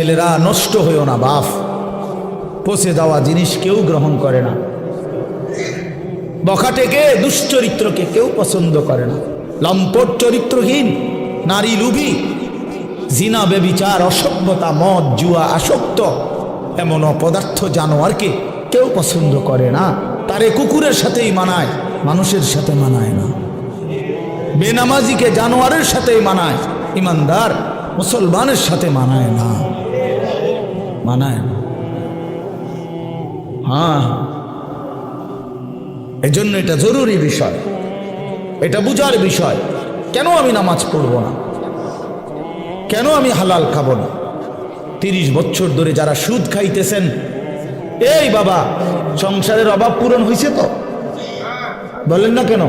ছেলেরা নষ্ট হইও না বাপ, পচে যাওয়া জিনিস কেউ গ্রহণ করে না, বখাটেকে দুশ্চরিত্রকে কেউ পছন্দ করে না, লম্পট চরিত্রহীন নারী লুভী জিনা বেবিচার অসভ্যতা মদ জুয়া আসক্ত এমন অপদার্থ জানোয়ারকে কেউ পছন্দ করে না। তারে কুকুরের সাথেই মানায়, মানুষের সাথে মানায় না। বেনামাজিকে জানোয়ারের সাথেই মানায়, ইমানদার মুসলমানের সাথে মানায় না, মানায় না। হ্যাঁ, এজন্য এটা জরুরি বিষয়, এটা বুঝার বিষয়। কেন আমি নামাজ পড়ব না, কেন আমি হালাল খাবো না? 30 বছর ধরে যারা সুদ খাইতেছেন, এই বাবা সংসারের অভাব পূরণ হয়েছে তো? বলেন না কেন?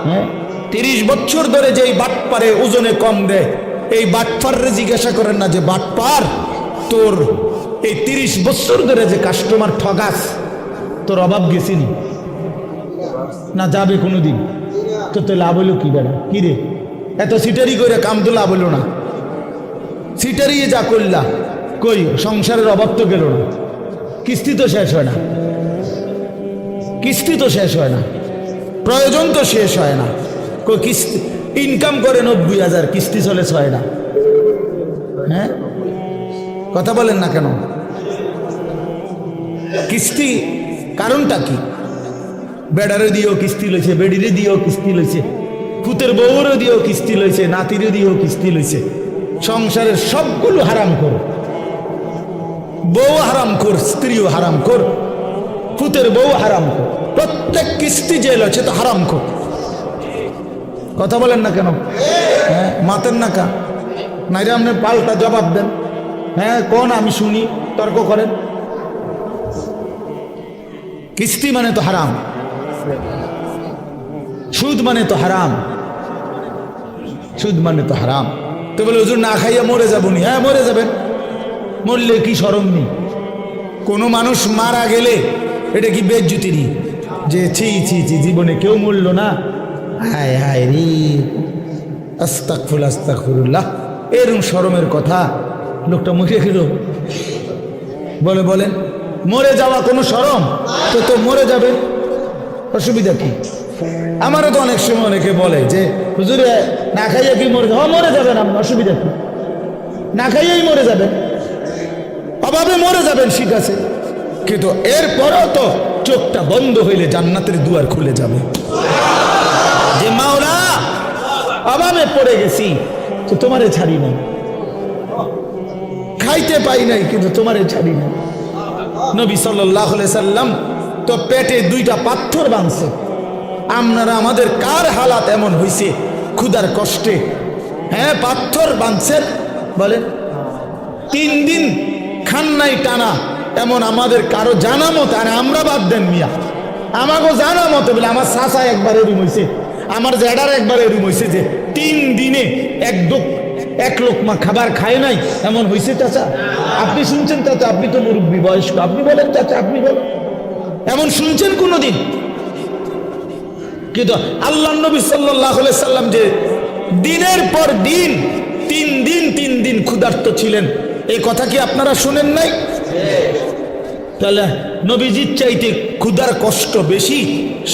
হ্যাঁ, 30 বছর ধরে যেই বাটপারে ওজনে কম দেয়, এই বাটপারে জিজ্ঞাসা করেন না যে বাটপার তোর এই 30 বছর ধরে যে কাস্টমার ঠগাস, তোর অভাব গেছিনি না যাবে কোনোদিন? তো লাভ হইল কি বেড়া? কি রে এত সিটারি করে কাম তো লাভ হইল না, সিটারি যা করলা কই সংসারের অভাব তো গেল না, কিস্তি তো শেষ হয় না, কিস্তি তো শেষ হয় না, প্রয়োজন তো শেষ হয় না। কই কিস্তি ইনকাম করে 90,000, কিস্তি চলে 6 না। হ্যাঁ, কথা বলেন না কেন? কিস্তি কারণটা কি? বেড়ারে দিয়েও কিস্তি লইছে, বেড়িরে দিয়েও কিস্তি লইছে, ফুতের বউরে দিয়েও কিস্তি লইছে, নাতিরে দিয়েও কিস্তি লইছে। সংসারের সবগুলো হারাম কর, বউ হারাম কর, স্ত্রীও হারাম কর, ফুতের বউ হারাম কর, প্রত্যেক কিস্তি যে লইছে তো হারাম কর। কথা বলেন না কেন? হ্যাঁ, মাতেন না কা নাইরে আপনি পাল্টা জবাব দেন। হ্যাঁ কোন আমি শুনি, তর্ক করেন। কিস্তি মানে তো হারাম, সুদ মানে তো হারাম, সুদ মানে তো হারাম। তো বলে হুজুর না খাইয়া মরে যাবনি। হ্যাঁ মরে যাবেন, মরলে কি শরম নেই? কোনো মানুষ মারা গেলে এটা কি বেজ্জতি নেই যে ছি ছি ছি জীবনে কেউ মরল না, হায় হায় রে আস্তাগফিরুল্লাহ আস্তাগফিরুল্লাহ, এরকম শরমের কথা? লোকটা মুখে গেল বলে, বলেন মরে যাওয়া কোনো শরম? তো মরে যাবে, অসুবিধা কি? আমারও তো অনেক সময় অনেকে বলে যে হুজুরে না খাইয়া কি মরে যাবে? মরে যাবেন আপনি, অসুবিধা কি? না খাইয়াই মরে যাবেন, অভাবে মরে যাবেন, ঠিক আছে, কিন্তু এরপরও তো চোখটা বন্ধ হইলে জান্নাতের দুয়ার খুলে যাবে। যে মাওলা অভাবে পড়ে গেছি তো তোমারে ছাড়ি নাই, খাইতে পাই নাই কিন্তু তোমারে ছাড়ি নাই। নবী সাল্লাল্লাহু আলাইহি সাল্লাম তো পেটে 2টা পাথর বাঁধছে। আপনারা আমাদের কার হালাত এমন হইছে ক্ষুধার কষ্টে? হ্যাঁ পাথর বাঁধছেন, বলেন 3 দিন খান নাই টানা, এমন আমাদের কারো জানা মতো, আর আমরা বাদ দেন মিয়া, আমাকেও জানা মতো বলে আমার চাচা একবার এরম হয়েছে, আমার জ্যাডার একবার এরম হয়েছে যে 3 দিনে এক লোকমা খাবার খায় নাই, এমন হয়েছে চাচা? আপনি শুনছেন চাচা? আপনি তো মুরব্বী বয়স্ক, আপনি বলেন চাচা, আপনি বলেন এমন শুনছেন কোনোদিন? কিন্তু আল্লাহ নবী সাল্লাল্লাহু আলাইহি সাল্লাম যে দিনের পর দিন 3 দিন ক্ষুধার্ত ছিলেন, এই কথা কি আপনারা শুনেন নাই? তাহলে নবীজির চাইতে ক্ষুধার কষ্ট বেশি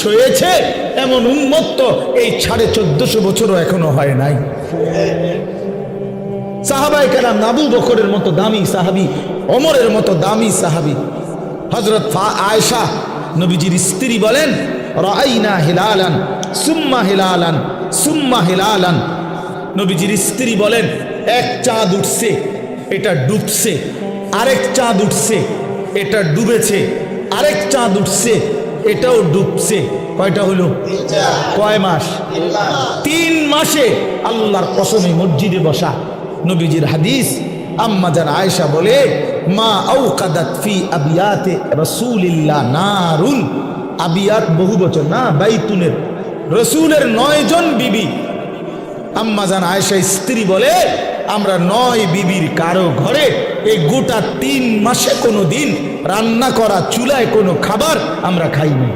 সয়েছে এমন উম্মত তো এই 1450 বছরও এখনো হয় নাই। সাহাবায়ে কেরাম, আবু বকরের মতো দামি সাহাবী, ওমরের মতো দামি সাহাবী, হযরত আয়েশা নবীজির স্ত্রী বলেন, রাআইনা হিলালান সুম্মা হিলালান সুম্মা হিলালান। নবীজির স্ত্রী বলেন, এক চাঁদ উঠছে, এটা ডুবছে, আরেক চাঁদ উঠছে, এটা ডুবেছে, আরেক চাঁদ উঠছে, এটাও ডুবছে। কয়টা হলো? কয় মাস? 3 মাসে আল্লাহর কসমে মসজিদে বসা। নবীজির হাদিস, আম্মা জান আয়েশা বলে, মা আওকাদাত ফি আবিয়াতে রাসূলিল্লাহ নারুন। আবিয়াত বহু বচন না, বাইতুনের রাসূলের 9 জন বিবি। আম্মা জান আয়েশা স্ত্রী বলে, আমরা 9 বিবির কারো ঘরে এই গোটা 3 মাসে কোনো দিন রান্না করা চুলায় কোনো খাবার আমরা খাইনি,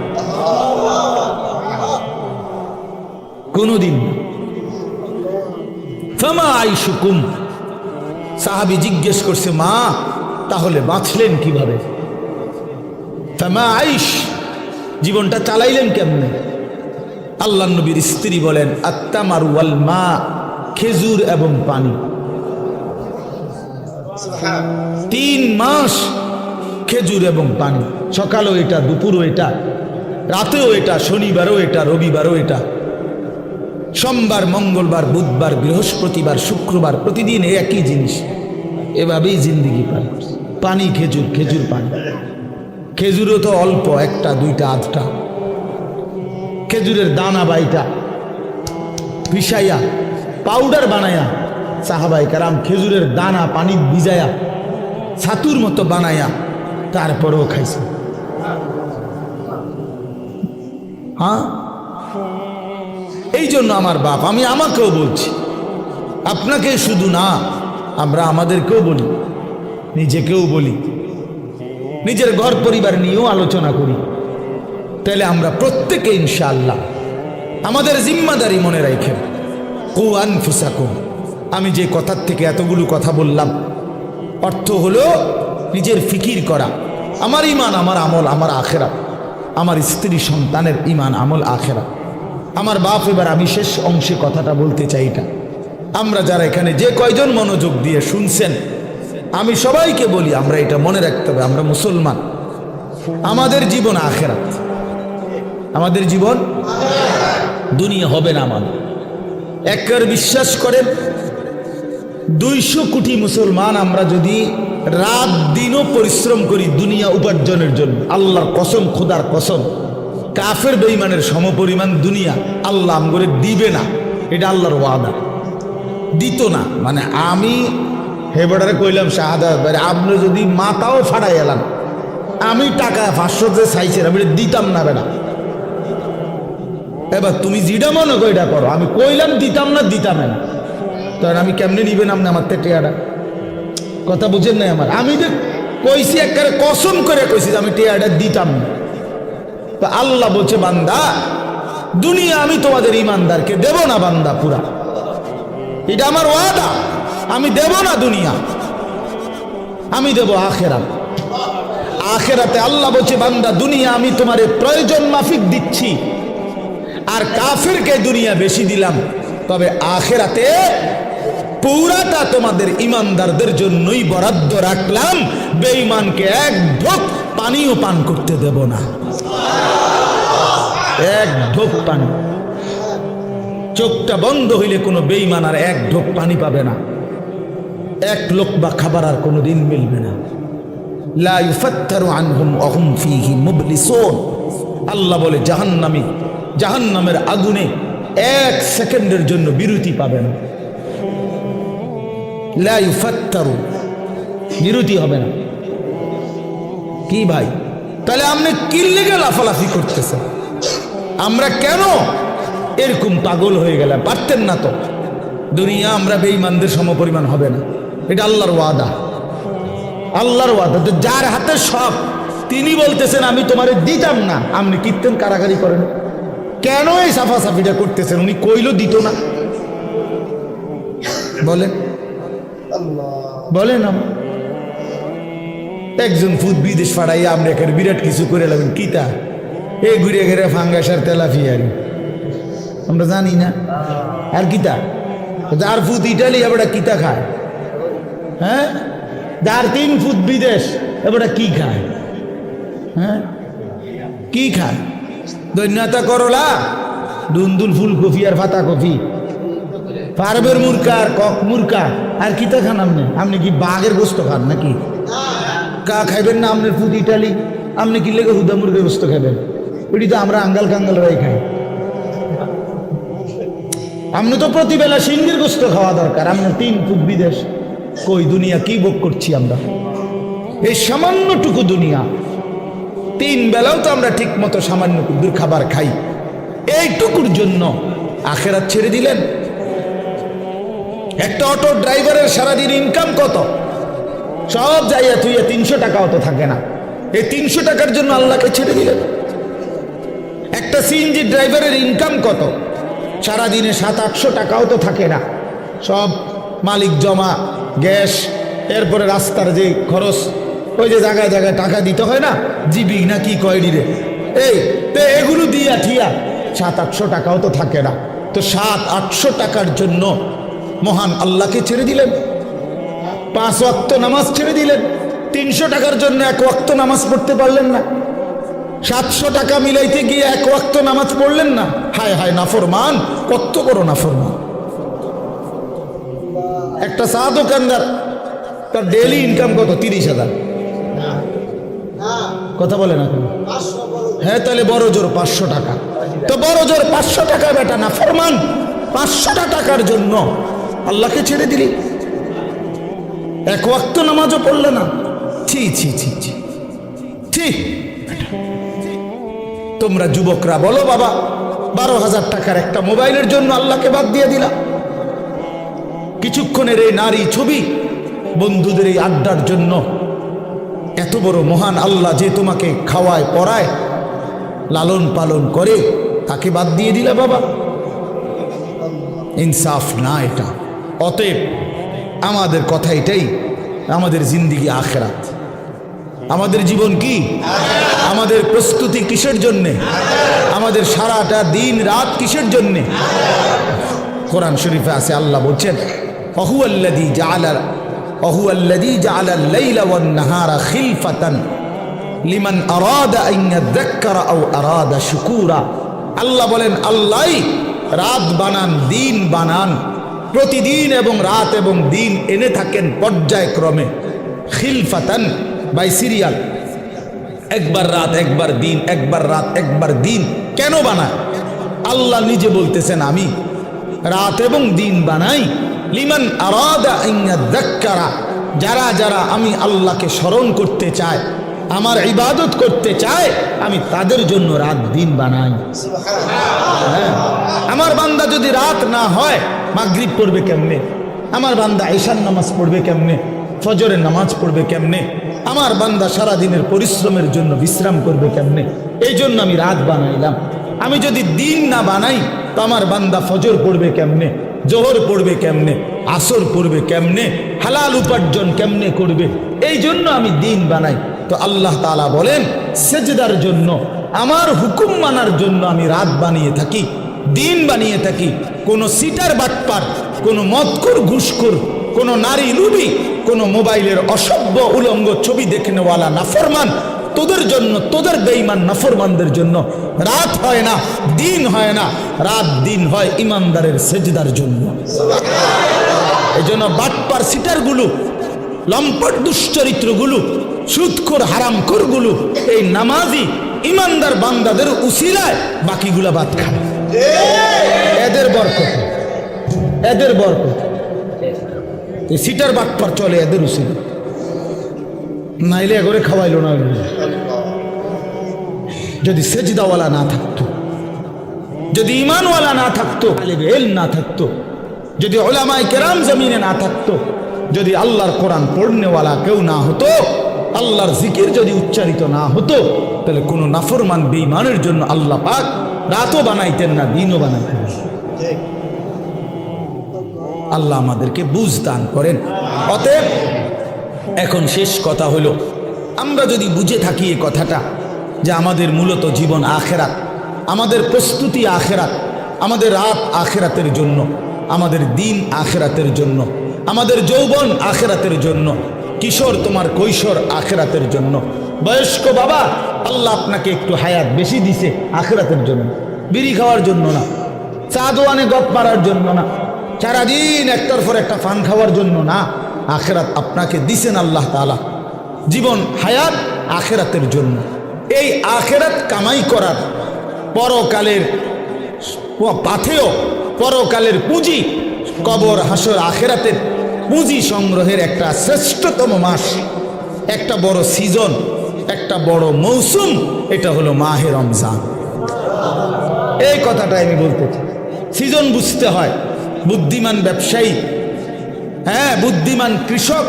কোনোদিন। ফামা আইশুকুম, সাহাবী জিজ্ঞেস করছে, মা তাহলে বাঁচলেন কিভাবে? ফামা আইশ, জীবনটা চালাইলেন কেমনে? আল্লাহ নবীর স্ত্রী বলেন, আত্তামারু ওয়াল মা, খেজুর এবং পানি। 3 মাস খেজুর এবং পানি, সকালও এটা, দুপুরও এটা, রাতেও এটা, শনিবারও এটা, রবিবারও এটা, সোমবার, মঙ্গলবার, বুধবার, বৃহস্পতিবার, শুক্রবার, প্রতিদিন একই জিনিস। এভাবেই জিন্দিগি পার। পানি, খেজুর, খেজুর, পানি। খেজুরও তো অল্প, 1টা 2টা 8টা। খেজুরের দানা বাইটা পিসাইয়া পাউডার বানায়া সাহাবায়ে কেরাম খেজুরের দানা পানি ভিজায়া ছাতুর মতো বানায়া তারপরেও খাইছে। হ্যাঁ, এই জন্য আমার বাপ, আমি আমাকেও বলছি, আপনাকে শুধু না, আমরা আমাদেরকেও বলি, নিজেকেও বলি, নিজের ঘর পরিবার নিয়েও আলোচনা করি। তাহলে আমরা প্রত্যেকে ইনশাআল্লাহ আমাদের জিম্মাদারি মনে রাখেন। কু আনফুসাকুম, আমি যে কথার থেকে এতগুলো কথা বললাম, অর্থ হলো নিজের ফিকির করা, আমার ইমান, আমার আমল, আমার আখেরাত, আমার স্ত্রী সন্তানের ইমান, আমল, আখেরাত, আমার বাপ। এবার আমি শেষ অংশে কথাটা বলতে চাই, এটা আমরা যারা এখানে যে কয়জন মনোযোগ দিয়ে শুনছেন, আমি সবাইকে বলি, আমরা এটা মনে রাখতে হবে, আমরা মুসলমান, আমাদের জীবন আখেরাত, আমাদের জীবন দুনিয়া হবে না। আমার একবার বিশ্বাস করেন, 200 কোটি মুসলমান আমরা যদি রাত দিনও পরিশ্রম করি দুনিয়া উপার্জনের জন্য, আল্লাহর কসম, খোদার কসম, কাফের বেঈমানের সমপরিমাণ দুনিয়া আল্লাহ আমগরে দিবে না। এটা আল্লাহর ওয়াদা, দিত না। মানে আমি হেবারে কইলাম শাহাদাত ভাই, আপনি যদি মাথাও ফাড়াই এলাম, আমি টাকা 500 যে চাইছেন আমি দিতাম না বেটা। এবার তুমি যেটা মনে করো এটা করো, আমি কইলাম দিতাম না, দিতাম না, তখন আমি কেমনে নিবেন আপনি আমার টেয়াটা? কথা বুঝেন নাই আমার? আমি যে কইছি, একবারে কসম করে কইছি যে আমি টেয়াটা দিতাম না। তো আল্লাহ বলছে, বান্দা দুনিয়া আমি তোমাদের ইমানদারকে দেব না বান্দা পুরা, এটা আমার ওয়াদা, আমি দেব না দুনিয়া, আমি দেব আখেরাত। আখেরাতে আল্লাহ বলছে, বান্দা দুনিয়া আমি তোমার প্রয়োজন মাফিক দিচ্ছি, আর কাফেরকে দুনিয়া বেশি দিলাম, তবে আখেরাতে পুরাটা তোমাদের ইমানদারদের জন্যই বরাদ্দ রাখলাম, বেঈমানকে এক ঢোক পানিও পান করতে দেব না, এক ঢোক পানি। চোখটা বন্ধ হইলে কোনো বেঈমান আর এক ঢোক পানি পাবে না, এক লোকমা খাবার আর কোনোদিন মিলবে না। লা ইউফাত্তারু আনহুম ওয়া হুম ফীহি মুবলিসুন। আল্লাহ বলে, জাহান্নামী জাহান্নামের আগুনে 1 সেকেন্ডের জন্য বিরতি পাবে না। লা ইউফাত্তারু, বিরতি হবে না। কি ভাই, তাহলে আপনি কি লেগে লাফালাফি করতেছেন? আমরা কেন এরকম পাগল হয়ে গেলাম? পারতেন না তো? দুনিয়া আমরা বেঈমানদের সমপরিমাণ হবে না, এটা আল্লাহর ওয়াদা, আল্লাহর ওয়াদা। তো যার হাতে সব, তিনি বলতেছেন আমি তোমারে দিতাম না, আপনি কীর্তন কারাগারি করেন কেন? এই সাফাসাফিটা করতেছেন, উনি কইল দিত না, বলেন বলেন। একজন ফুদ বিদেশ ফাড়াইয়া আমরা এখানে বিরাট কিছু করে লাগবেন, কিতা এ ঘুরে ঘুরে ফাঙ্গাসার তেলাফিয়ারি আমরা জানি না, আর কিতা যার ফুট ইটালি এবারে কিতা খায়? হ্যাঁ, যার 3 ফুট বিদেশ এবারে কি খায়? হ্যাঁ, কি খায়? দৈন্যতা করলা, দুন্দুল ফুলকপি আর পাতা কপি, পারবের মুরকা আর কক মুরকা, আর কিতা খান আপনি? আপনি কি বাঘের গোস্ত খান নাকি? কা খাইবেন না? আপনার ফুট ইটালি, আপনি কি লেগে হুদা মুরগের গোস্ত খাবেন? ওইটি তো আমরা আঙ্গাল কাঙ্গাল রাই খাই। আপনি তো প্রতিবেলা সিংহের গোস্ত খাওয়া দরকার, আপনার 3 ফুট বিদেশ। কই দুনিয়া কি ভোগ করছি আমরা? এই সামান্যটুকু দুনিয়া, 3 বেলাও তো আমরা ঠিক মতো সামান্য দূর খাবার খাই, এইটুকুর জন্য আখেরাত ছেড়ে দিলেন। একটা অটো ড্রাইভারের সারাদিন ইনকাম কত? সব যাইয়া তুইয়া 300 টাকাও তো থাকে না, এই 300 টাকার জন্য আল্লাহকে ছেড়ে দিলেন। একটা সিএনজি ড্রাইভারের ইনকাম কত? সারাদিনে 700-800 টাকাও তো থাকে না, সব মালিক জমা, গ্যাস, এরপরে রাস্তার যে খরচ, ওই যে জায়গায় জায়গায় টাকা দিতে হয় না, জিবি না কি কয়ডি রে, এই তো এগুলো দিয়া ঠিয়া 700-800 টাকাও তো থাকে না। তো 700-800 টাকার জন্য মহান আল্লাহকে ছেড়ে দিলেন, 5 ওয়াক্ত নামাজ ছেড়ে দিলেন, 300 টাকার জন্য 1 ওয়াক্ত নামাজ পড়তে পারলেন না, 700 টাকা মিলাইতে গিয়ে 1 ওয়াক্ত নামাজ পড়লেন না। হায় হায় নাফরমান, কত বড় নাফরমান। একটা চা দোকানদার, তার ডেইলি ইনকাম কত? 30,000। কথা বলে না কেন? হ্যাঁ, তাহলে বড় জোর 500 টাকা। তো বড় জোর 500 টাকা বেটা নাফরমান, 500 টাকার জন্য আল্লাহকে ছেড়ে দিলি, 1 ওয়াক্ত নামাজও পড়লে না। ছি ছি ছি ছি ছি। তোমরা যুবকরা বলো বাবা, 12,000 টাকার একটা মোবাইলের জন্য আল্লাহকে বাদ দিয়ে দিলা। কিছুক্ষণের এই নারী ছবি, বন্ধুদের এই আড্ডার জন্য এত বড় মহান আল্লাহ যে তোমাকে খাওয়ায়, পড়ায়, লালন পালন করে, তাকে বাদ দিয়ে দিলা বাবা। ইনসাফ না এটা। অতএব আমাদের কথা এটাই, আমাদের জিন্দিগি আখেরাত। আমাদের জীবন কি? আমাদের প্রস্তুতি কিসের জন্যে? আমাদের সারাটা দিন রাত কিসের জন্যে? কোরআন শরীফে আছে, আল্লাহ বলছেন ওহুয়াল্লাযী জাআলাল লাইলা ওয়ান নাহারা খিলফাতান লিমান আরাদা আন ইয়াযাক্কারা আও আরাদা শুকুরা। আল্লাহ বলেন, আল্লাহই রাত বানান, দিন বানান, প্রতিদিন এবং রাত এবং দিন এনে থাকেন পর্যায়ক্রমে। খিলফাতান বাই সিরিয়াল, একবার রাত একবার দিন, একবার রাত একবার দিন। কেন বানায়? আল্লাহ নিজে বলতেছেন, আমি রাত এবং দিন বানাই লিমান আরাদা আন ইয়াযাক্কারা, যারা যারা আমি আল্লাহকে স্মরণ করতে চায়, আমার ইবাদত করতে চায়, আমি তাদের জন্য রাত দিন বানাই। হ্যাঁ, আমার বান্দা যদি রাত না হয়, মাগরিব পড়বে কেমনে? আমার বান্দা ঈশার নামাজ পড়বে কেমনে? ফজরের নামাজ পড়বে কেমনে? আমার বান্দা সারা দিনের পরিশ্রমের জন্য বিশ্রাম করবে কেমনে? এই জন্য আমি রাত বানাইলাম। আমি যদি দিন না বানাই, তো আমার বান্দা ফজর পড়বে কেমনে? জোহর পড়বে কেমনে? আসর পড়বে কেমনে? হালাল উপার্জন কেমনে করবে? এই জন্য আমি দিন বানাই। তো আল্লাহ তাআলা বলেন, সেজদার জন্য, আমার হুকুম মানার জন্য আমি রাত বানিয়ে থাকি, দিন বানিয়ে থাকি। কোনো সিটার বাটপার, কোনো মদখোর ঘুষখোর, কোনো নারী লুবি, কোনো মোবাইলের অসভ্য উলঙ্গ ছবি দেখনেওয়ালা নাফরমান, তোদের জন্য, তোদের বেঈমান নাফরমানদের জন্য রাত হয় না, দিন হয় না। রাত দিন হয় ইমানদারের সেজদার জন্য। এই জন্য বাটপার সিটারগুলো, লম্পট দুশ্চরিত্রগুলো, সুদখোর হারামখোরগুলো এই নামাজি ইমানদার বান্দাদের উসিলায় বাকিগুলা বাদ খায়। এদের বরকত, এদের বরকত। এই সিটার বাটপার চলে এদের উসিলা, নাইলে এগরে খাওয়াইলো না। যদি সেজদাওয়ালা না থাকতো, যদি ইমানওয়ালা না থাকতো, আলেমে ইলম না থাকতো, যদি উলামায়ে কেরাম জমিনে না থাকতো, যদি আল্লাহর কোরআন পড়নেওয়ালা কেউ না হতো, আল্লাহর জিকির যদি উচ্চারিত না হতো, তাহলে কোনো নাফরমান বেঈমানের জন্য আল্লাহ পাক রাতও বানাইতেন না, দিনও বানাইতেন না। আল্লাহ আমাদেরকে বুঝ দান করেন। অতএব এখন শেষ কথা হলো, আমরা যদি বুঝে থাকি এই কথাটা যে আমাদের মূলত জীবন আখেরাত, আমাদের প্রস্তুতি আখেরাত, আমাদের রাত আখেরাতের জন্য, আমাদের দিন আখেরাতের জন্য, আমাদের যৌবন আখেরাতের জন্য, কিশোর তোমার কৈশোর আখেরাতের জন্য, বয়স্ক বাবা আল্লাহ আপনাকে একটু হায়াত বেশি দিছে আখেরাতের জন্য, বিড়ি খাওয়ার জন্য না, চা দোয়ানে গপ মারার জন্য না, সারাদিন একটার পর একটা পান খাওয়ার জন্য না। আখেরাত আপনাকে দিছেন আল্লাহ তাআলা, জীবন হায়াত আখেরাতের জন্য। এই আখেরাত কামাই করার, পরকালের পাথেয়, পরকালের পুঁজি, কবর হাসর আখেরাতের পুঁজি সংগ্রহের একটা শ্রেষ্ঠতম মাস, একটা বড় সিজন, একটা বড় মৌসুম, এটা হলো মাহে রমজান। এই কথাটা আমি বলতে চাই। সিজন বুঝতে হয়। বুদ্ধিমান ব্যবসায়ী, হ্যাঁ বুদ্ধিমান কৃষক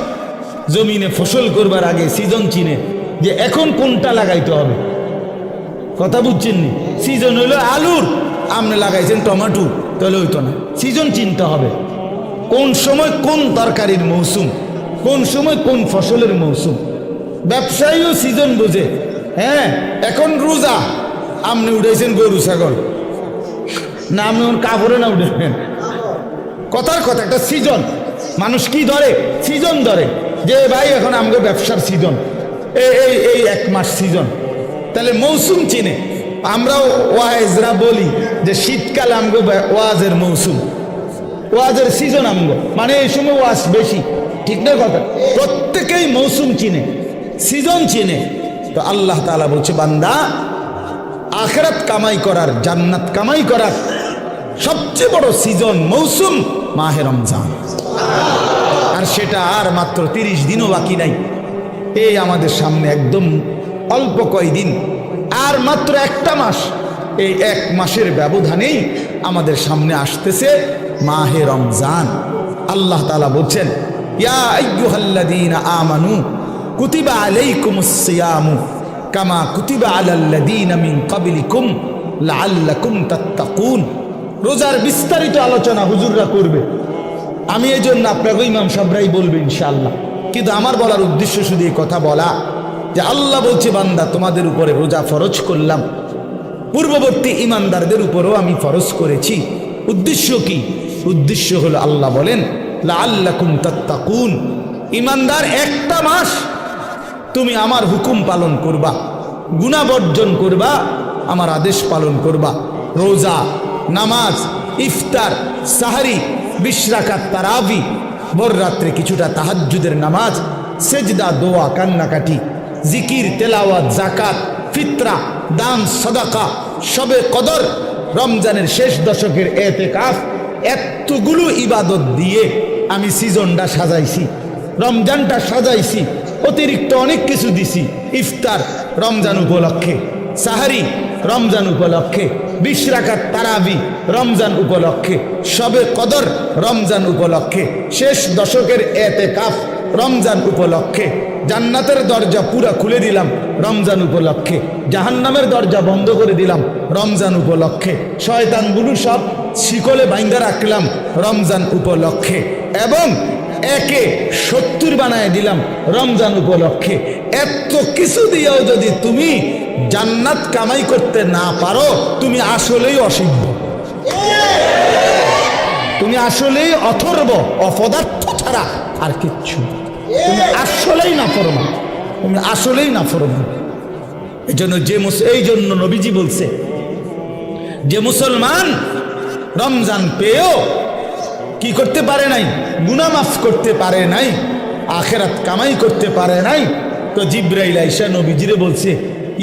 জমিনে ফসল করবার আগে সিজন চিনে যে এখন কোনটা লাগাইতে হবে। কথা বুঝছেন নি? সিজন হইলো আলুর, আপনি লাগাইছেন টমেটো, তাহলে হইতো না। সিজন চিনতে হবে। কোন সময় কোন তরকারির মৌসুম, কোন সময় কোন ফসলের মৌসুম। ব্যবসায়ীও সিজন বোঝে। হ্যাঁ, এখন রোজা, আপনি উঠেছেন গরু ছাগল, না আপনি ওর কাপড়ে না উঠেছেন। কথার কথা, একটা সিজন। মানুষ কি ধরে? সিজন ধরে, যে ভাই এখন আমাকে ব্যবসার সিজন, এই 1 মাস সিজন। তাহলে মৌসুম চিনে। আমরাও ওয়াইজরা বলি যে শীতকাল আমগো ওয়াজের মৌসুম, ওয়াজের সিজন আমগো, মানে এই সময় ওয়াজ বেশি। ঠিক না কথা? প্রত্যেকেই মৌসুম চিনে, সিজন চিনে। তো আল্লাহ তাআলা বলছে, বান্দা আখিরাত কামাই করার, জান্নাত কামাই করার সবচেয়ে বড় সিজন, মৌসুম মাহে রমজান। আর সেটা আর মাত্র 30 দিনও বাকি নাই। এই আমাদের সামনে একদম অল্প কয়দিন, আর মাত্র 1টা মাস। এই 1 মাসের ব্যবধানেই আমাদের সামনে আসতেছে মাহে রমজান। আল্লাহ তাআলা বলছেন, ইয়া আইয়ুহাল্লাযীনা আমানু কুতিবা আলাইকুমুস সিয়ামু কামা কুতিবা আলাল্লাযীনা মিন ক্বাবলিকুম লাআল্লাকুম তাত্তাকুন। রোজার বিস্তারিত আলোচনা হুজুররা করবে, আমি এই জন্য আপনাকে ইমাম সাহেবরাই বলবে ইনশাআল্লাহ। কিন্তু আমার বলার উদ্দেশ্য শুধু এই কথা বলা যে আল্লাহ বলছে, বান্দা তোমাদের উপরে রোজা ফরজ করলাম, পূর্ববর্তী ইমানদারদের উপরও আমি ফরজ করেছি। উদ্দেশ্য কি? উদ্দেশ্য হলো আল্লাহ বলেন, লাআল্লাকুম তাত্তাকুন। ইমানদার 1টা মাস তুমি আমার হুকুম পালন করবা, গুনাহ বর্জন করবা, আমার আদেশ পালন করবা। রোজা, নামাজ, ইফতার, সাহারি, 20 রাকাত তারাবি, ভোর রাত্রে কিছুটা তাহাজ্জুদের নামাজ, সেজদা, দোয়া, কান্নাকাটি, জিকির, তেলাওয়াত, জাকাত, ফিতরা, দান, সাদাকা, শবে কদর, রমজানের শেষ দশকের এতেকাফ, এতগুলো ইবাদত দিয়ে আমি সিজনটা সাজাইছি, রমজানটা সাজাইছি। অতিরিক্ত অনেক কিছু দিছি। ইফতার রমজান উপলক্ষে, সাহারি রমজান উপলক্ষে, 20 রাকাত তারাবি রমজান উপলক্ষে, শবে কদর রমজান উপলক্ষে, শেষ দশকের এতেকাফ রমজান উপলক্ষে। জান্নাতের দরজা পুরা খুলে দিলাম রমজান উপলক্ষে, জাহান্নামের দরজা বন্ধ করে দিলাম রমজান উপলক্ষে, শয়তানগুলো সব শিকলে বাইন্ধা রাখলাম রমজান উপলক্ষে, এবং একে 70 বানায় দিলাম রমজান উপলক্ষে। এত কিছু দিয়েও যদি তুমি জান্নাত কামাই করতে না পারো, তুমি আসলেই অসিদ্ধ, তুমি আসলেই অথর্ব, অপদার্থ ছাড়া আর কিচ্ছু। তুমি আসলেই নাফরমান, তুমি আসলেই নাফরমান। এই জন্য নবীজি বলছে, যে মুসলমান রমজান পেয়েও কি করতে পারে নাই, গুনাহ মাফ করতে পারে নাই, আখিরাত কামাই করতে পারে নাই, তো জিবরাইল আইসা নবীজিরে বলছে,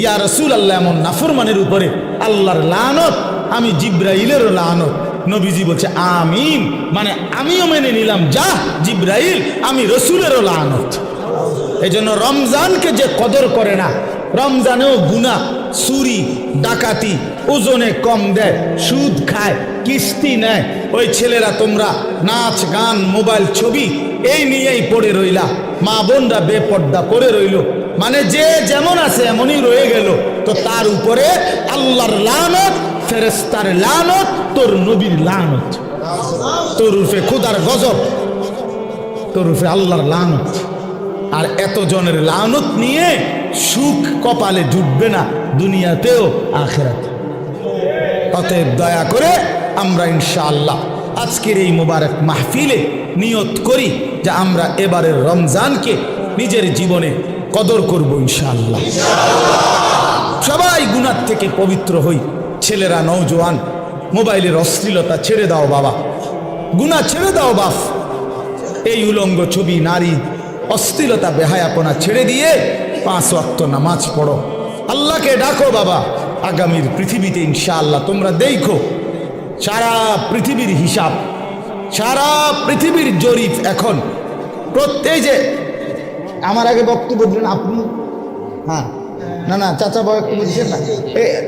ইয়া রাসূলুল্লাহ, এমন নাফরমানের উপরে আল্লাহর লানত, আমি জিবরাইলেরও লানত। নবীজি বলছে আমিন, মানে আমিও মেনে নিলাম, যা জিবরাইল, আমি রসুলেরও লানত। এই জন্য রমজানকে যে কদর করে না, রমজানেও গুনাহ, চুরি, ডাকাতি, ওজনে কম দেয়, সুদ খায়, কিস্তি নেয়, ওই ছেলেরা তোমরা নাচ গান, মোবাইল, ছবি এই নিয়েই পড়ে রইলা, মা বোনরা বেপর্দা করে রইল, মানে যে যেমন আছে এমনই রয়ে গেল। তো তার উপরে আল্লাহর লানত, ফেরেশতার লানত, তোর নবীর লানত, তোর উপরে খোদার গজব, তোর উপরে আল্লাহর লানত। আর এত জনের লানত নিয়ে সুখ কপালে জুটবে না, দুনিয়াতেও আখিরাতে। অতএব দয়া করে আমরা ইনশাআল্লাহ আজকের এই মুবারক মাহফিলে নিয়ত করি যে আমরা এবারের রমজানকে নিজের জীবনে কদর করব ইনশাআল্লাহ। সবাই গুনাহ থেকে পবিত্র হই। ছেলেরা, নওজোয়ান, মোবাইলের অশ্লীলতা ছেড়ে দাও বাবা, গুনাহ ছেড়ে দাও বাপ, এই উলঙ্গ ছবি, নারী, অশ্লীলতা, বেহায়াপনা ছেড়ে দিয়ে 5 ওয়াক্ত নামাজ পড়ো, আল্লাহকে ডাকো বাবা। আগামীর পৃথিবীতে ইনশাআল্লাহ তোমরা দেখো, সারা পৃথিবীর হিসাব, সারা পৃথিবীর জরিপ এখন প্রত্যেক, যে আমার আগে বক্তব্য দিলেন আপনি, হ্যাঁ না চাচা বক্তব্য দিচ্ছেন না,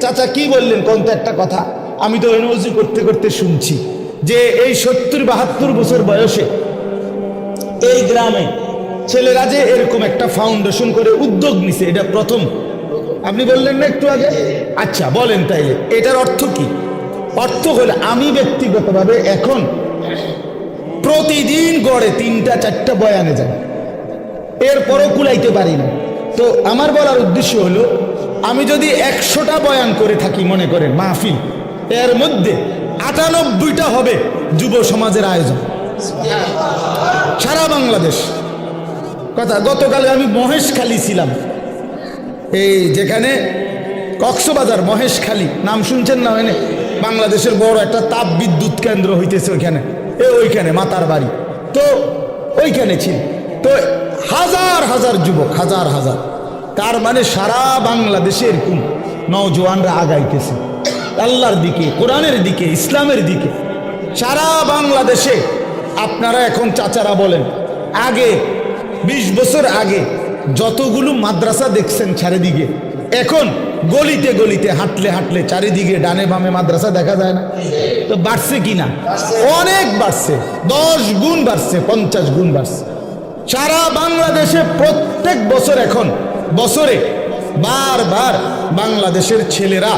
চাচা কি বললেন কোন তো একটা কথা, আমি তো এনওজি করতে করতে শুনছি যে এই 70-72 বছর বয়সে এই গ্রামে ছেলেরা যে এরকম একটা ফাউন্ডেশন করে উদ্যোগ নিছে, এটা প্রথম। আপনি বললেন না একটু আগে? আচ্ছা বলেন তাইলে এটার অর্থ কি? অর্থ হলো আমি ব্যক্তিগতভাবে এখন প্রতিদিন গড়ে 3-4টা বয়ানে যায়, এরপরও কুলাইতে পারি না। তো আমার বলার উদ্দেশ্য হলো, আমি যদি 100টা বয়ান করে থাকি মনে করেন মাহফিল, এর মধ্যে 98টা হবে যুব সমাজের আয়োজন সারা বাংলাদেশ। কথা, গতকালে আমি মহেশখালী ছিলাম, এই যেখানে কক্সবাজার মহেশখালী নাম শুনছেন না? মানে বাংলাদেশের বড় একটা তাপ বিদ্যুৎ কেন্দ্র হইতেছে ওইখানে, ওইখানে মাতার বাড়ি, তো ওইখানে ছিল। তো হাজার হাজার যুবক, হাজার হাজার, তার মানে সারা বাংলাদেশে এরকম নওজোয়ানরা আগাইতেছে আল্লাহর দিকে, কোরআনের দিকে, ইসলামের দিকে। সারা বাংলাদেশে আপনারা এখন চাচারা বলেন, আগে 20 বছর আগে যতগুলো মাদ্রাসা দেখছেন চারিদিকে, এখন গলিতে গলিতে হাঁটলে হাঁটলে চারিদিকে ডানে বামে মাদ্রাসা দেখা যায় না? তো বাড়ছে কিনা? অনেক বাড়ছে, 10 গুণ বাড়ছে, 50 গুণ বাড়ছে। সারা বাংলাদেশে প্রত্যেক বছর, এখন বছরে বারবার বাংলাদেশের ছেলেরা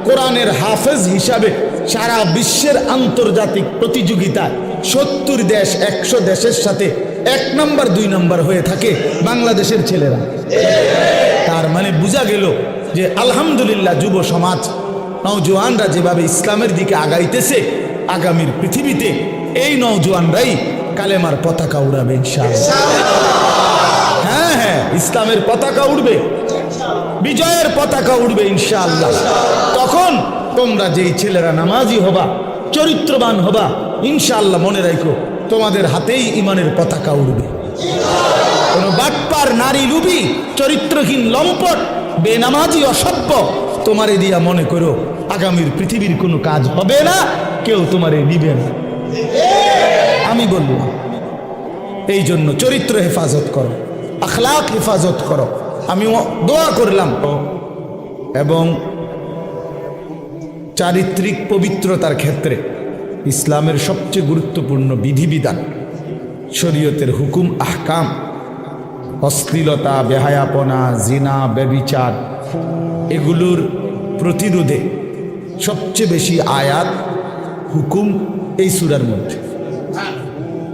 কোরআনের হাফেজ হিসাবে সারা বিশ্বের আন্তর্জাতিক প্রতিযোগিতায় 70 দেশ 100 দেশের সাথে 1 নম্বর 2 নম্বর হয়ে থাকে বাংলাদেশের ছেলেরা। তার মানে বোঝা গেল যে আলহামদুলিল্লাহ যুব সমাজ, নওজোয়ানরা যেভাবে ইসলামের দিকে আগাইতেছে, আগামীর পৃথিবীতে এই নওজোয়ানরাই কালেমার পতাকা উড়াবে ইনশাআল্লাহ। হ্যাঁ হ্যাঁ, ইসলামের পতাকা উড়বে, বিজয়ের পতাকা উড়বে ইনশাআল্লাহ। তখন তোমরা যেই ছেলেরা নামাজি হবা, চরিত্রবান হবা, ইনশাআল্লাহ মনে রাখো তোমাদের হাতেই ইমানের পতাকা উড়বে। কোনো বাটপার, নারী লুবি, চরিত্রহীন, লম্পট, বেনামাজি, অসভ্য তোমারে দিয়া মনে করো আগামীর পৃথিবীর কোনো কাজ হবে না, কেউ তোমারে নিবে না। আমি বললাম, এই জন্য চরিত্র হেফাজত করো, আখলাক হেফাজত করো। আমি দোয়া করলাম, এবং চারিত্রিক পবিত্রতার ক্ষেত্রে ইসলামের সবচেয়ে গুরুত্বপূর্ণ বিধিবিধান, শরীয়তের হুকুম আহকাম, অশ্লীলতা, বেহায়াপনা, জিনা, ব্যভিচার, এগুলোর প্রতিরোধে সবচেয়ে বেশি আয়াত, হুকুম এই সূরার মধ্যে।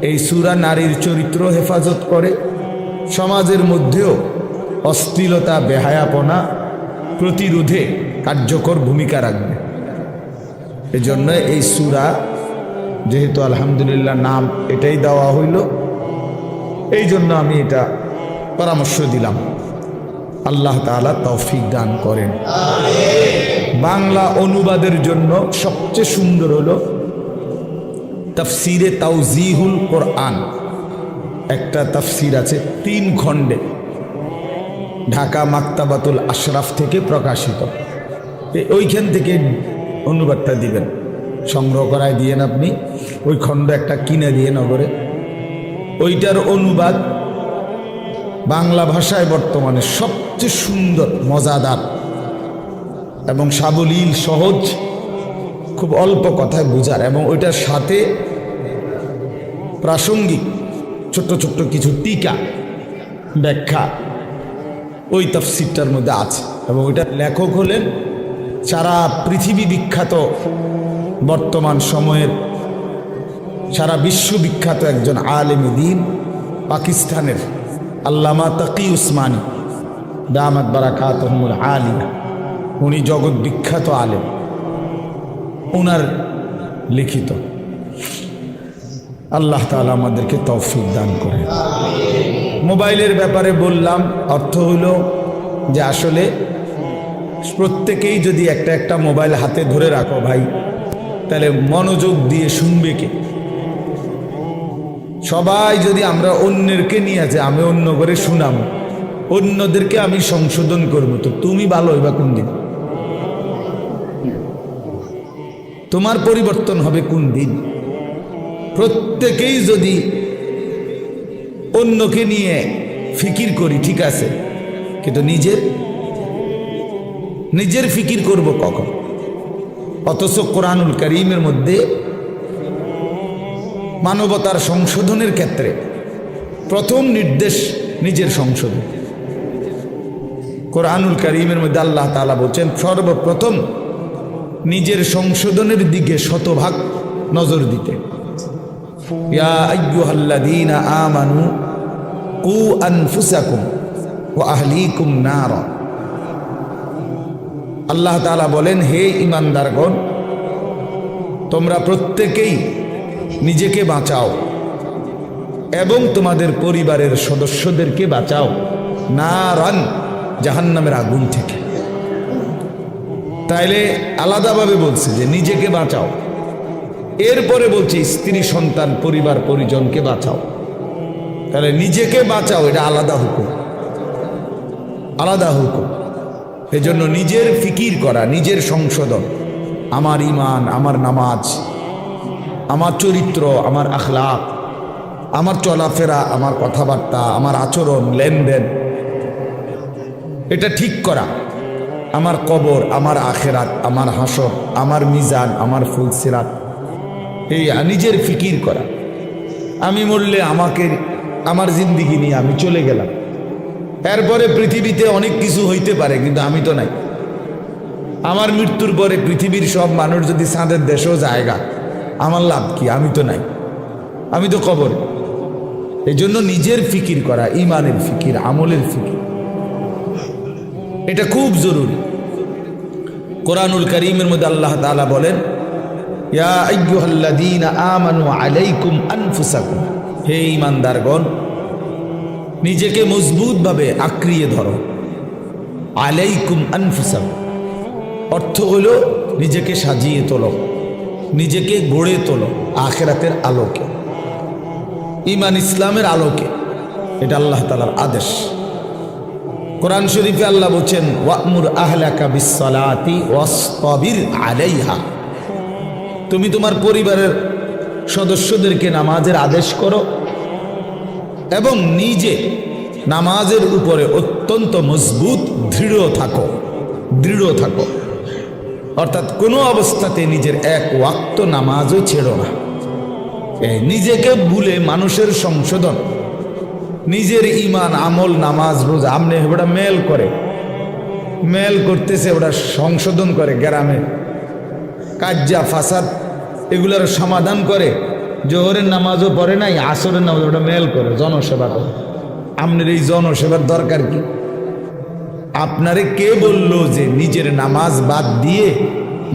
এই সূরা নারীর চরিত্র হেফাজত করে, সমাজের মধ্যেও অশ্লীলতা, বেহায়াপনা প্রতিরোধে কার্যকর ভূমিকা রাখবে। এজন্য এই সূরা, যেহেতু আলহামদুলিল্লাহ নাম এটাই দেওয়া হইল, এই জন্য আমি এটা পরামর্শ দিলাম। আল্লাহ তাআলা তৌফিক দান করেন। বাংলা অনুবাদের জন্য সবচেয়ে সুন্দর হলো তাফসিরে তাওজিহুল কোরআন, একটা তাফসির আছে 3 খণ্ডে, ঢাকা মাকতাবাতুল আশরাফ থেকে প্রকাশিত। ওইখান থেকে অনুবাদটা দিবেন, সংগ্রহ করায় দিয়েন আপনি, ওই খণ্ড একটা কিনে দিয়ে নগরে। ওইটার অনুবাদ বাংলা ভাষায় বর্তমানে সবচেয়ে সুন্দর, মজাদার এবং সাবলীল, সহজ, খুব অল্প কথায় বোঝার, এবং ওইটার সাথে প্রাসঙ্গিক ছোট্ট ছোট্ট কিছু টিকা, ব্যাখ্যা ওই তাফসিরটার মধ্যে আছে। এবং ওইটার লেখক হলেন সারা পৃথিবী বিখ্যাত, বর্তমান সময়ের সারা বিশ্ববিখ্যাত একজন আলেম দ্বীন, পাকিস্তানের আল্লামা তাকি উসমানী দামাত বারাকাতুহুল আলিয়া। উনি জগৎ বিখ্যাত আলেম, ওনার লিখিত। আল্লাহ তাআলা আমাদেরকে তৌফিক দান করে। মোবাইলের ব্যাপারে বললাম, অর্থ হলো যে আসলে প্রত্যেকেই যদি একটা একটা মোবাইল হাতে ধরে রাখো ভাই, তাহলে মনোযোগ দিয়ে শুনবে কে? সবাই যদি আমরা অন্যকে নিয়ে আছে, আমি অন্য করে শুনাম, অন্যদেরকে আমি সংশোধন করবো, তো তুমি ভালো হইবা কোন দিন? তোমার পরিবর্তন হবে কোন দিন? প্রত্যেকেই যদি অন্যকে নিয়ে ফিকির করি, ঠিক আছে, কিন্তু নিজের ফিকির করব কখন? অথচ কোরআনুল কারীমের মধ্যে মানবতার সংশোধনের ক্ষেত্রে প্রথম নির্দেশ নিজের সংশোধন। কোরআনুল কারীমের মধ্যে আল্লাহ তাআলা বলছেন, সর্বপ্রথম নিজের সংশোধনের দিকে 100% নজর দিতে। ইয়া আইয়ুহাল্লাযীনা আমানু কু আনফুসাকুম ওয়া আহলিকুম নারা। আল্লাহ তাআলা বলেন, হে ঈমানদারগণ, তোমরা প্রত্যেকেই নিজেকে বাঁচাও এবং তোমাদের পরিবারের সদস্যদেরকে বাঁচাও নারান, জাহান্নামের আগুন থেকে। তাইলে আলাদাভাবে বলছে যে নিজেকে বাঁচাও, এরপরে বলছে স্ত্রী সন্তান পরিবার পরিজনকে বাঁচাও। তাহলে নিজেকে বাঁচাও, এটা আলাদা হুকুম, আলাদা হুকুম। এজন্য নিজের ফিকির করা, নিজের সংশোধন, আমার ঈমান, আমার নামাজ, আমার চরিত্র, আমার আখলাক, আমার চলাফেরা, আমার কথাবার্তা, আমার আচরণ, লেনদেন, এটা ঠিক করা। আমার কবর, আমার আখেরাত, আমার হাসর, আমার মিজান, আমার ফুলসিরাত, এই নিজের ফিকির করা। আমি মরলে আমাকে, আমার জিন্দিগি নিয়ে আমি চলে গেলাম, এরপরে পৃথিবীতে অনেক কিছু হইতে পারে, কিন্তু আমি তো নাই। আমার মৃত্যুর পরে পৃথিবীর সব মানুষ যদি চাঁদের দেশেও জায়গা, আমার লাভ কি? আমি তো নাই, আমি তো কবর। এই জন্য নিজের ফিকির করা, ইমানের ফিকির, আমলের ফিকির, এটা খুব জরুরি। কোরআনুল কারীমের মধ্যে আল্লাহ তাআলা বলেন, ইয়া আইয়ুহাল্লাযীনা আমানু আলাইকুম আনফুসাকুম, হে ঈমানদারগণ, নিজেকে মজবুতভাবে আঁকড়িয়ে ধরো। আলাইকুম আনফুসাকুম অর্থ হলো নিজেকে সাজিয়ে তোলো, নিজেকে গড়ে তোলো আখিরাতের আলোকে, ঈমান ইসলামের আলোকে। এটা আল্লাহ তাআলার আদেশ। কোরআন শরীফে আল্লাহ বলছেন, ওয়া'মুর আহলাকা বিস-সালাতি ওয়াসতাবির আলাইহা, তুমি তোমার পরিবারের সদস্যদেরকে নামাজের আদেশ করো এবং নিজে নামাজের উপরে অত্যন্ত মজবুত দৃঢ় থাকো, দৃঢ় থাকো। অর্থাৎ কোনো অবস্থাতে নিজের এক ওয়াক্ত নামাজও ছেড়ো না। নিজেকে ভুলে মানুষের সংশোধন, নিজের ঈমান, আমল, নামাজ, রোজা, আমনে ওটা মেল করে, মেল করতেছে, ওটা সংশোধন করে, গ্রামে কাজ্জা ফাসাদ এগুলোর সমাধান করে। জোহরের নামাজও পড়ে নাই, আসরের নামাজ ওটা মেল করে, জনসেবা করে। আপনার এই জনসেবার দরকার কি? আপনারে কে বলল যে নিজের নামাজ বাদ দিয়ে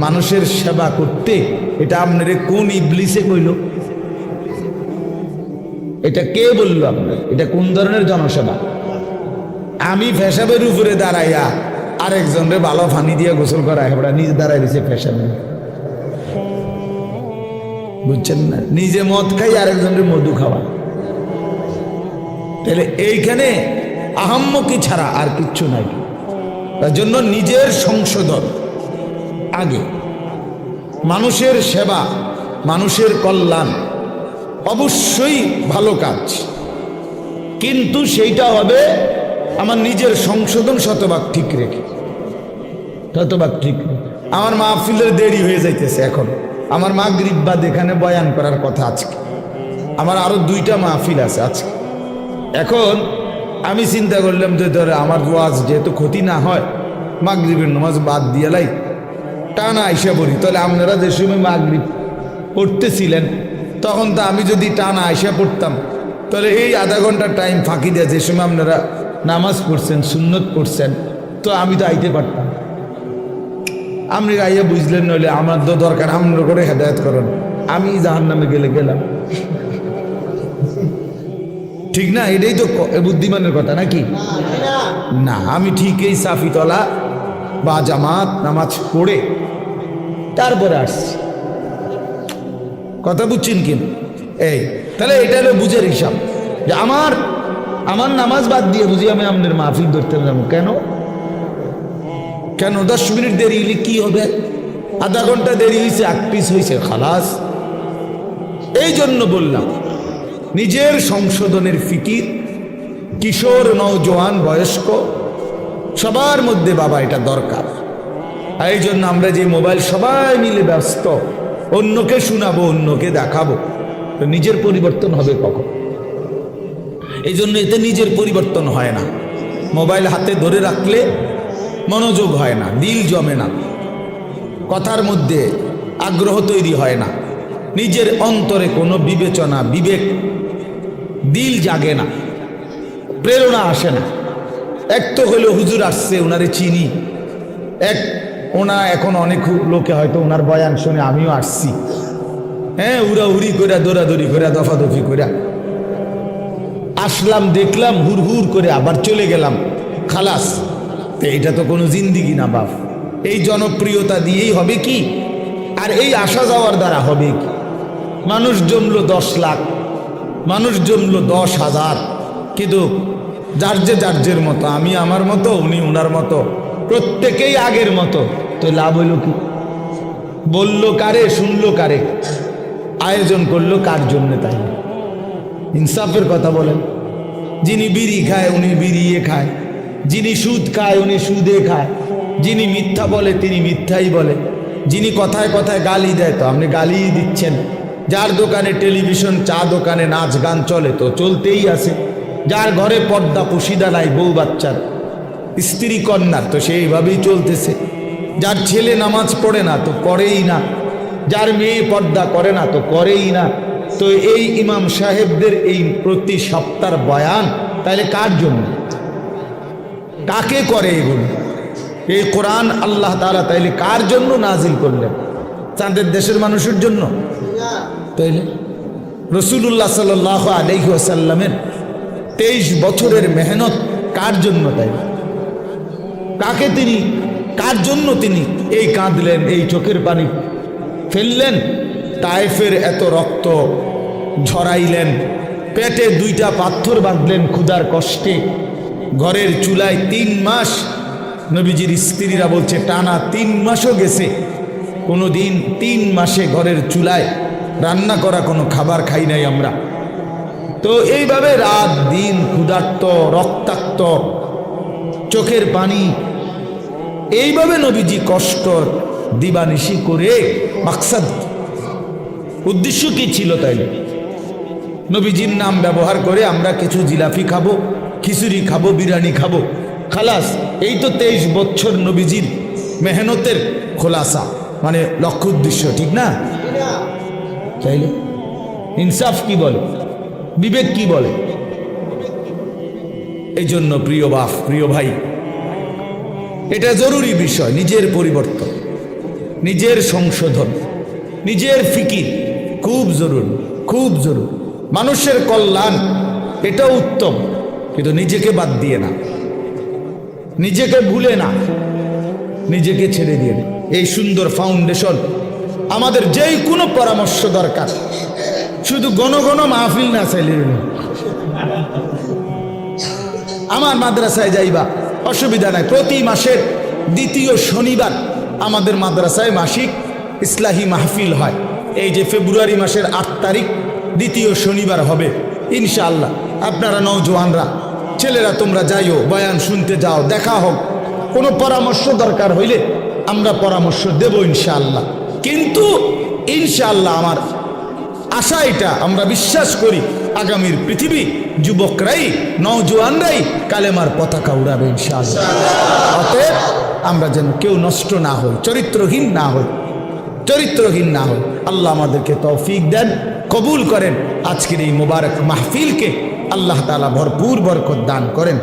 মানুষের সেবা করতে? এটা আপনারে কোন ইবলিসে কইল? এটা কে বলল আপনার? এটা কোন ধরনের জনসেবা? আমি পেশাবের উপরে দাঁড়াইয়া আরেকজনরে ভালো পানি দিয়ে গোসল করা, ওটা নিজে দাঁড়াই দিয়েছে পেশাবে, বুঝছেন না? নিজে মদ খাই, আরেকজনের মধু খাওয়া। তাহলে এইখানে আহাম্মকি ছাড়া আর কিচ্ছু নাই। তার জন্য নিজের সংশোধন আগে, মানুষের সেবা, মানুষের কল্যাণ অবশ্যই ভালো কাজ, কিন্তু সেইটা হবে আমার নিজের সংশোধন শতভাগ ঠিক রেখে, শতভাগ ঠিক। আমার মাহফিলের দেরি হয়ে যাইতেছে, এখন আমার মাগরিব বাদ এখানে বয়ান করার কথা আজকে, আমার আরো 2টা মাহফিল আছে আজকে। এখন আমি চিন্তা করলাম যে ধরে আমার ওয়াজ যেহেতু ক্ষতি না হয়, মাগরিবের নামাজ বাদ দিয়ে লাই, টানা আইসা পড়ি। তাহলে আপনারা যে সময় মাগরিব পড়তেছিলেন তখন তো আমি যদি টানা আইসা পড়তাম, তাহলে এই আধা ঘন্টা টাইম ফাঁকি দেয় যে সময় আপনারা নামাজ পড়ছেন, সুন্নত পড়ছেন, তো আমি তো আইতে পারতাম। আপনি আইয়া বুঝলেন, নইলে আমার তো দরকার আমরা করে হেদায়েত করেন, আমি জাহান্নামে গেলে গেলাম, ঠিক না? এটাই তো বুদ্ধিমানের কথা নাকি না? আমি ঠিক এই সাফিতলা বা জামাত নামাজ পড়ে তারপরে আসছি, কথা বুঝছেন কি? এই তাহলে এটা হলো বুঝের হিসাব যে আমার নামাজ বাদ দিয়ে বুঝি আমি আপনার মাহফিল ধরতে যাবো। কেন? 10 মিনিট দেরি হলে কি হবে? আধা ঘন্টা দেরি হয়েছে, 1 পিস হয়েছে, খালাস। এই জন্য বললাম নিজের সংশোধনের ফিকির কিশোর, নওজোয়ান, বয়স্ক সবার মধ্যে বাবা এটা দরকার। এই জন্য আমরা যে মোবাইল সবাই মিলে ব্যস্ত, অন্যকে শোনাবো, অন্যকে দেখাবো, তো নিজের পরিবর্তন হবে কখন? এই জন্য এতে নিজের পরিবর্তন হয় না। মোবাইল হাতে ধরে রাখলে মনোযোগ হয় না, দিল জমে না, কথার মধ্যে আগ্রহ তৈরি হয় না, নিজের অন্তরে কোনো বিবেচনা, বিবেক, দিল জাগে না, প্রেরণা আসে না। এক তো হলো হুজুর আসছে, ওনারে চিনি, এক ওনা এখন অনেক লোকে হয়তো ওনার বয়ান শুনে আমিও আসছি, হ্যাঁ, উড়াউড়ি করে দৌড়াদৌড়ি করে দফাদফি করে আসলাম, দেখলাম, হুর হুর করে আবার চলে গেলাম, খালাস। তো এটা তো কোনো জিন্দিগি না বাপ। এই জনপ্রিয়তা দিয়েই হবে কি? আর এই আসা যাওয়ার দ্বারা হবে কি? মানুষ জমলো 10 লাখ, মানুষ জমলো 10,000, কিন্তু যার মতো, আমি আমার মতো, উনি উনার মতো, প্রত্যেকেই আগের মতো। তো লাভ হইল কি? বললো কারে, শুনলো কারে, আয়োজন করলো কার জন্য? তাই ইনসাফের কথা বলেন। যিনি বিড়ি খায় উনি বিড়িয়ে খায়, যিনি সুদ খায় উনি সুদে খায়, যিনি মিথ্যা বলে তিনি মিথ্যাই বলে, যিনি কথায় কথায় গালি দেয় তো আপনি গালিই দিচ্ছেন, যার দোকানে টেলিভিশন, চা দোকানে নাচ গান চলে তো চলতেই আছে, যার ঘরে পর্দা পুশিদা নাই, বউ বাচ্চার, স্ত্রী কন্যার, তো সেইভাবেই চলতেছে। যার ছেলে নামাজ পড়ে না তো পড়েই না, যার মেয়ে পর্দা করে না তো করেই না। তো এই ইমাম সাহেবদের এই প্রতি সপ্তাহ বয়ান তাহলে কার জন্য, কাকে করে এগুলো? এই কোরআন আল্লাহ তাআলা তাইলে কার জন্য নাজিল করলেন? চাঁদের দেশের মানুষের জন্য? তাইলে রাসূলুল্লাহ সাল্লাল্লাহু আলাইহি ওয়াসাল্লামের 23 বছরের মেহনত কার জন্য? তাই কাকে তিনি, কার জন্য তিনি এই কাঁদলেন, এই চোখের পানি ফেললেন, তায়েফের এত রক্ত ঝরাইলেন, পেটে 2টা পাথর বাঁধলেন ক্ষুধার কষ্টে, ঘরের চুলায় 3 মাস, নবীজির স্ত্রীরা বলছে টানা 3 মাসও গেছে, কোনো দিন 3 মাসে ঘরের চুলায় রান্না করা কোনো খাবার খাই নাই আমরা। তো এইভাবে রাত দিন ক্ষুধার্ত, রক্তাক্ত, চোখের পানি, এইভাবে নবীজি কষ্ট দিবানিশি করে, মাকসাদ, উদ্দেশ্য কি ছিল? তাইলে নবীজির নাম ব্যবহার করে আমরা কিছু জিলাপি খাবো, খিচুড়ি খাবো, বিরিয়ানি খাবো, খালাস। এই তো 23 বছর নবীজির মেহনতের খোলাসা, মানে লক্ষ্য উদ্দেশ্য, ঠিক না? তাইলে ইনসাফ কি বলে, বিবেক কি বলে? এই জন্য প্রিয় বাপ, প্রিয় ভাই, এটা জরুরি বিষয়। নিজের পরিবর্তন, নিজের সংশোধন, নিজের ফিকির খুব জরুরি, খুব জরুরি। মানুষের কল্যাণ এটা উত্তম, কিন্তু নিজেকে বাদ দিয়ে না, নিজেকে ভুলে না, নিজেকে ছেড়ে দিয়ে না। এই সুন্দর ফাউন্ডেশন আমাদের যেই কোনো পরামর্শ দরকার, শুধু ঘন ঘন মাহফিল না চাইলে, আমার মাদ্রাসায় যাইবা অসুবিধা নাই, প্রতি মাসের 2য় শনিবার আমাদের মাদ্রাসায় মাসিক ইসলাহি মাহফিল হয়। এই যে ফেব্রুয়ারি মাসের 8 তারিখ 2য় শনিবার হবে ইনশাআল্লাহ। আপনারা নওজোয়ানরা, ছেলেরা তোমরা যাইও, বয়ান শুনতে যাও, দেখা হোক, কোনো পরামর্শ দরকার হইলে আমরা পরামর্শ দেব ইনশাআল্লাহ। কিন্তু ইনশাআল্লাহ আমার আশা এটা, আমরা বিশ্বাস করি আগামীর পৃথিবী যুবকরাই, নওজোয়ানরাই কালেমার পতাকা উড়াবে ইনশাআল্লাহ। অতএব আমরা যেন কেউ নষ্ট না হই, চরিত্রহীন না হই, চরিত্রহীন না হই। আল্লাহ আমাদেরকে তৌফিক দেন, কবুল করেন। আজকের এই মুবারক মাহফিলকে আল্লাহ তাআলা ভরপুর বরকত দান করেন।